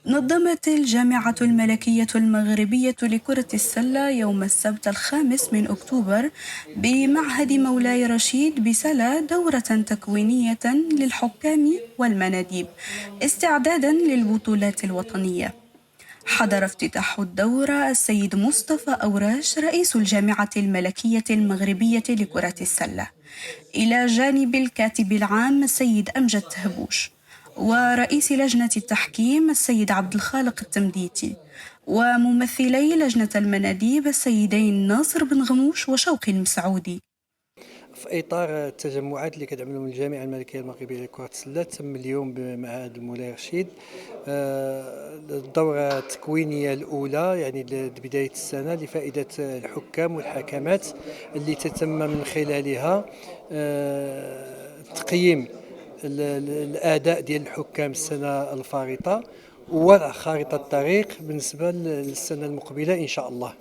نظمت الجامعة الملكية المغربية لكرة السلة يوم السبت 5 أكتوبر بمعهد مولاي رشيد بسلا دورة تكوينية للحكام والمناديب استعداداً للبطولات الوطنية. حضر افتتاح الدورة السيد مصطفى أوراش رئيس الجامعة الملكية المغربية لكرة السلة، إلى جانب الكاتب العام السيد أمجد تهبوش، ورئيس لجنة التحكيم السيد عبد الخالق التمديتي، وممثلي لجنة المناديب السيدين ناصر بن غموش وشوقي المسعودي. في اطار التجمعات اللي كتعملهم الجامعه الملكيه المغربيه لكره السله، تم اليوم بمعهد المولاي رشيد الدوره التكوينيه الاولى، يعني لبدايه السنه، لفائده الحكام والحكمات، اللي تتم من خلالها تقييم الاداء ديال الحكام السنه الفارطه، ووضع خارطه الطريق بالنسبه للسنه المقبله ان شاء الله.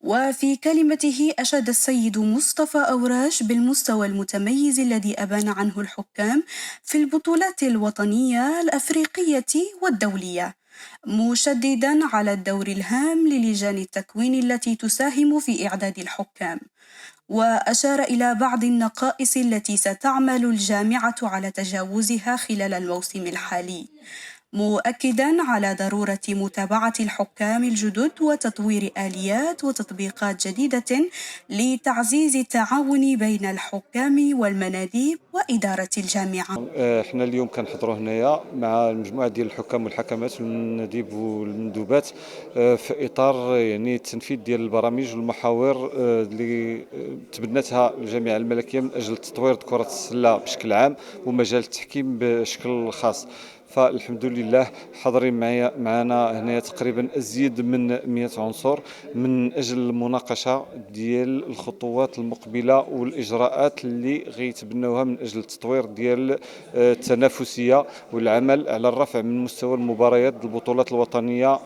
وفي كلمته أشاد السيد مصطفى أوراش بالمستوى المتميز الذي أبان عنه الحكام في البطولات الوطنية الأفريقية والدولية، مشدداً على الدور الهام للجان التكوين التي تساهم في إعداد الحكام، وأشار إلى بعض النقائص التي ستعمل الجامعة على تجاوزها خلال الموسم الحالي، مؤكداً على ضرورة متابعة الحكام الجدد وتطوير آليات وتطبيقات جديدة لتعزيز التعاون بين الحكام والمناديب وإدارة الجامعة. احنا اليوم كنحضروا هنايا مع مجموعه ديال الحكام والحكمات والمناديب والمندوبات في اطار يعني التنفيذ ديال البرامج والمحاور اللي تبنتها الجامعه الملكيه من اجل تطوير كره السله بشكل عام ومجال التحكيم بشكل خاص. فالحمد لله حاضرين معنا هنا تقريبا ازيد من 100 عنصر من اجل المناقشه ديال الخطوات المقبله والاجراءات اللي غيتبناوها من اجل التطوير ديال التنافسيه والعمل على الرفع من مستوى المباريات البطولات الوطنيه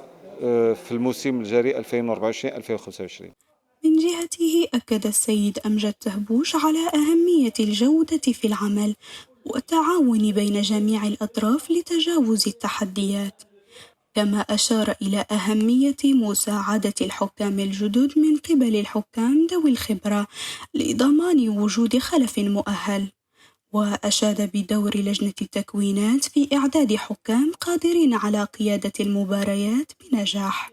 في الموسم الجاري 2024-2025. من جهته أكد السيد أمجد تهبوش على أهمية الجودة في العمل والتعاون بين جميع الأطراف لتجاوز التحديات، كما أشار إلى أهمية مساعدة الحكام الجدد من قبل الحكام ذوي الخبرة لضمان وجود خلف مؤهل، وأشاد بدور لجنة التكوينات في إعداد حكام قادرين على قيادة المباريات بنجاح.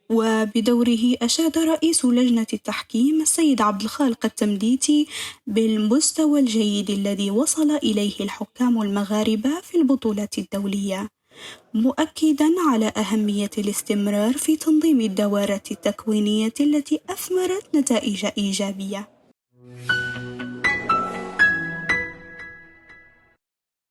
وبدوره أشاد رئيس لجنة التحكيم السيد عبد الخالق التمديتي بالمستوى الجيد الذي وصل إليه الحكام المغاربة في البطولات الدولية، مؤكداً على أهمية الاستمرار في تنظيم الدورات التكوينية التي أثمرت نتائج إيجابية.